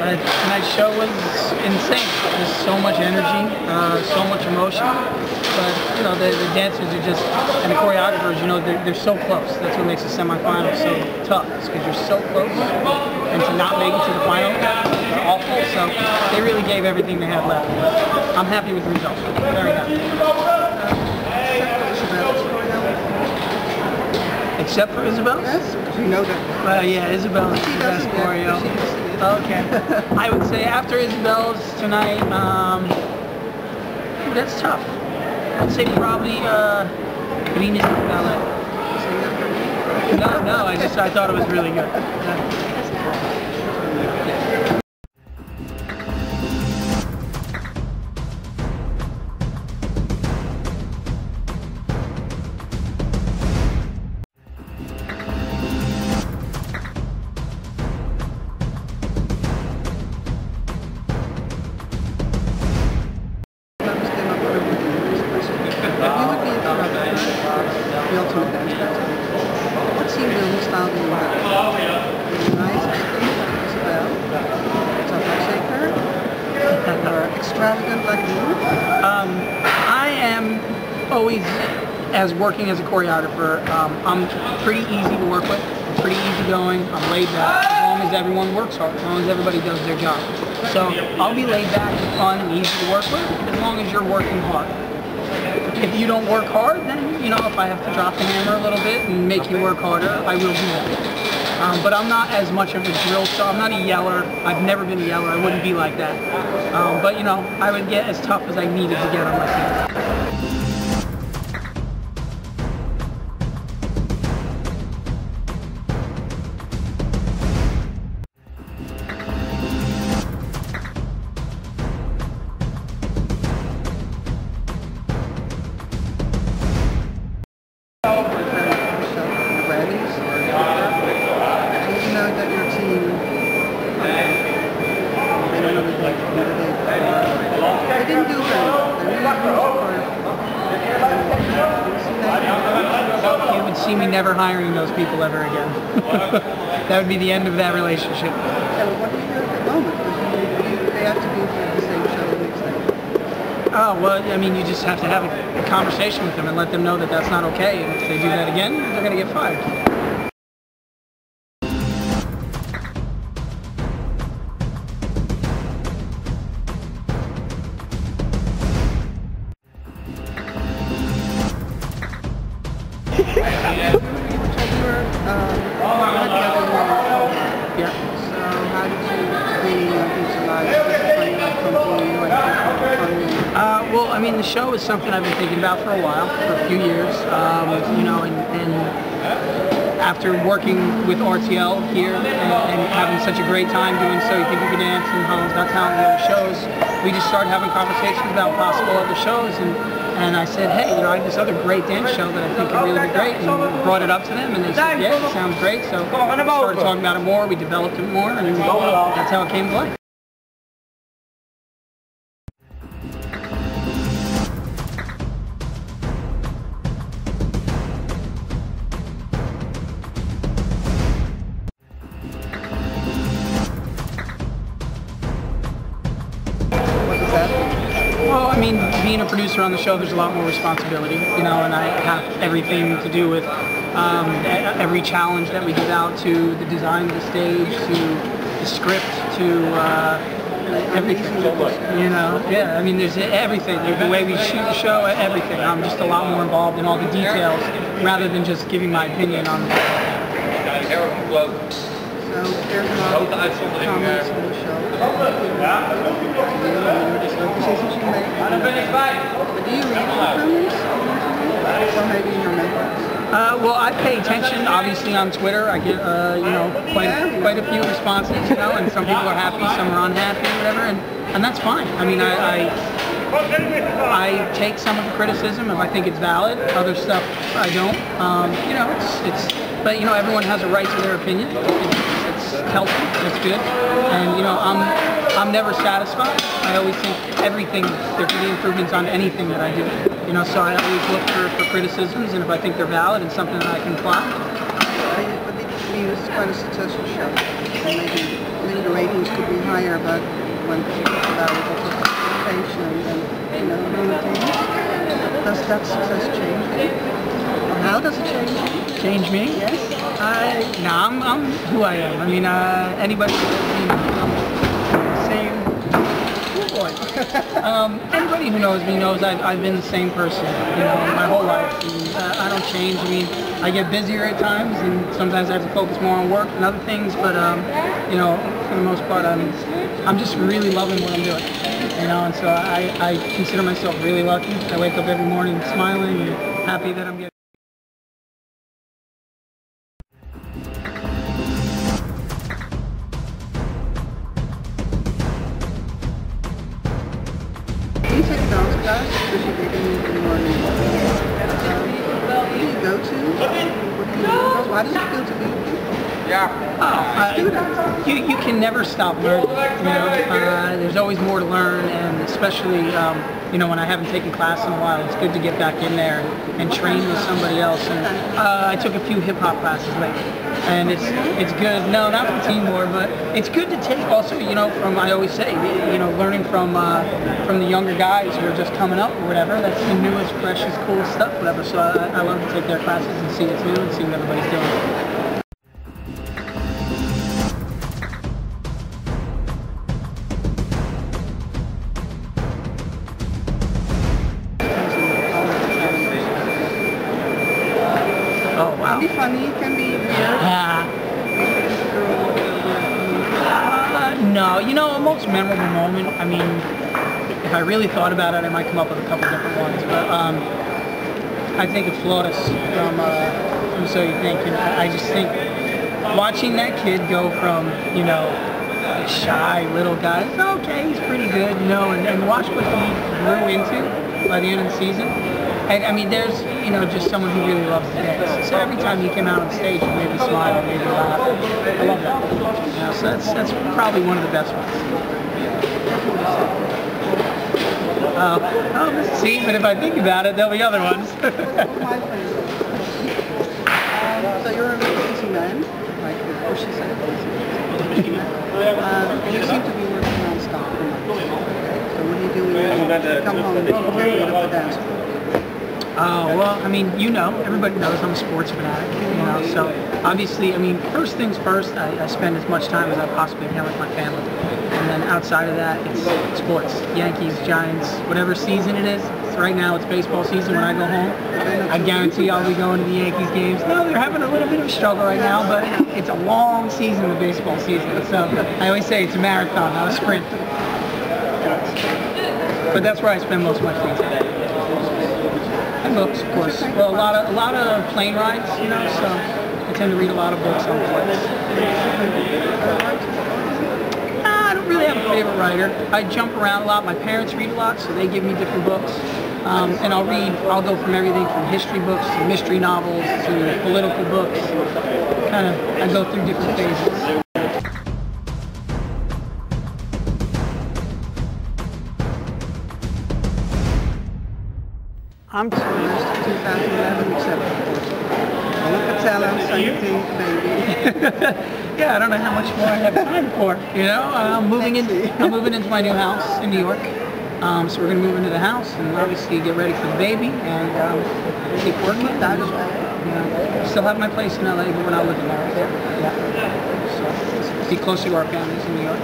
Tonight's show was insane. There's so much energy, so much emotion. But you know, the dancers are just, and the choreographers, you know, they're so close. That's what makes the semifinals so tough, because you're so close, and to not make it to the final, they're awful. So they really gave everything they had left. I'm happy with the results. Very happy. Except for Isabel? Yes, because we know that. Yeah, Isabel's the best choreo. Okay. I would say after Isabel's tonight, that's tough. I'd say probably Venus Ballet. No, I thought it was really good. What seemed to most valuable about it? Nice, Isabel, or extravagant like you? I am always, as working as a choreographer, I'm pretty easy to work with, I'm pretty easygoing, I'm laid back, as long as everyone works hard, as long as everybody does their job. So I'll be laid back and fun and easy to work with, as long as you're working hard. If you don't work hard, then, you know, if I have to drop the hammer a little bit and make you work harder, I will do that. But I'm not as much of a drill star. I'm not a yeller. I've never been a yeller. I wouldn't be like that. But, you know, I would get as tough as I needed to get on my feet. They didn't do well. You would see me never hiring those people ever again. That would be the end of that relationship. So what do you do at the moment? They have to be for the same show next time. Oh, well, I mean, you just have to have a conversation with them and let them know that that's not okay. And if they do that again, they're going to get fired. Yeah. So how did you visualize this company? Well, I mean, the show is something I've been thinking about for a while, for a few years. You know, and after working with RTL here and having such a great time doing So You Think You Can Dance and Holland's Got Talent and other shows, we just started having conversations about possible other shows, and I said, hey, you know, I have this other great dance show that I think could really be great, and brought it up to them, and they said, yeah, it sounds great, so we started talking about it more, we developed it more, and that's how it came to life. Well, I mean, being a producer on the show, there's a lot more responsibility, you know, and I have everything to do with every challenge that we give out, to the design of the stage, to the script, to everything, you know. Yeah, I mean, there's everything, the way we shoot the show, everything. I'm just a lot more involved in all the details rather than just giving my opinion on it. So there's a lot of comments on the show. But do you read the comments? Or maybe you remember? Well, I pay attention, obviously, on Twitter. I get, you know, quite a few responses, you know, and some people are happy, some are unhappy, whatever, and that's fine. I mean, I take some of the criticism if I think it's valid. Other stuff I don't. You know, but you know, everyone has a right to their opinion. It's healthy. It's good. And you know, I'm never satisfied. I always think everything, there can be improvements on anything that I do. You know, so I always look for criticisms, and if I think they're valid and something that I can apply. But it's quite a successful show. Maybe many the ratings could be higher, but when people about participation and routines, does that success change you? Or how does it change you? Change me? Yes. I'm who I am. I mean, anybody, same. Oh boy. Anybody who knows me knows I've been the same person, my whole life. And, I don't change. I mean, I get busier at times, and sometimes I have to focus more on work and other things. But for the most part, I'm just really loving what I'm doing. And so I consider myself really lucky. I wake up every morning smiling and happy that I'm getting. You take a dance class because you get in the morning. Who do you go to? Why does it feel to be with people? You can never stop learning. There's always more to learn, and especially when I haven't taken class in a while, it's good to get back in there and train with somebody else. And I took a few hip hop classes lately, and it's good. No, not from Timor, but it's good to take also. From I always say, learning from the younger guys who are just coming up or whatever. That's the newest, freshest, coolest stuff, whatever. So I love to take their classes and see what's new and see what everybody's doing. Oh, wow. Can be funny, can be weird. No, a most memorable moment, I mean, if I really thought about it, I might come up with a couple different ones, but I think of Flores from So You Think, and I just think watching that kid go from, a shy little guy, okay, he's pretty good, and watch what he grew into by the end of the season. And I mean, there's, just someone who really loves the dance. So every time he came out on stage, he made me smile, made me laugh. I love that. So that's probably one of the best ones. See, but if I think about it, there'll be other ones. So you're a really busy man, like she said, and you seem to be working non-stop. So what do you do when you come home and get up the dance floor? Well, I mean, everybody knows I'm a sports fanatic, so obviously, first things first, I spend as much time as I possibly can with my family. And then outside of that, it's sports. Yankees, Giants, whatever season it is. So right now, it's baseball season when I go home. I guarantee I'll be going to the Yankees games. No, they're having a little bit of a struggle right now, but it's a long season, the baseball season. So I always say it's a marathon, not a sprint. But that's where I spend most of my free time. And books, of course. Well, a lot of plane rides, so I tend to read a lot of books on flights. I don't really have a favorite writer. I jump around a lot. My parents read a lot, so they give me different books. And I'll go from everything from history books to mystery novels to political books. I go through different phases. I'm so used to 2011 except look at talent, so you think, baby. Yeah, I don't know how much more I have time for. I'm moving into my new house in New York. So we're gonna move into the house and obviously get ready for the baby and keep working. Still have my place in LA, but we're not living there. Yeah. So be closer to our families in New York.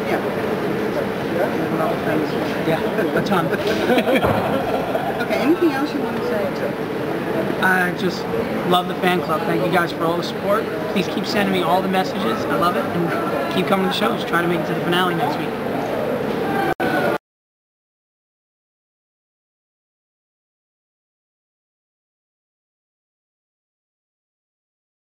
Yeah. Yeah, a ton. Okay, anything else you want to say? I just love the fan club. Thank you guys for all the support. Please keep sending me all the messages. I love it. And keep coming to the shows. Try to make it to the finale next week.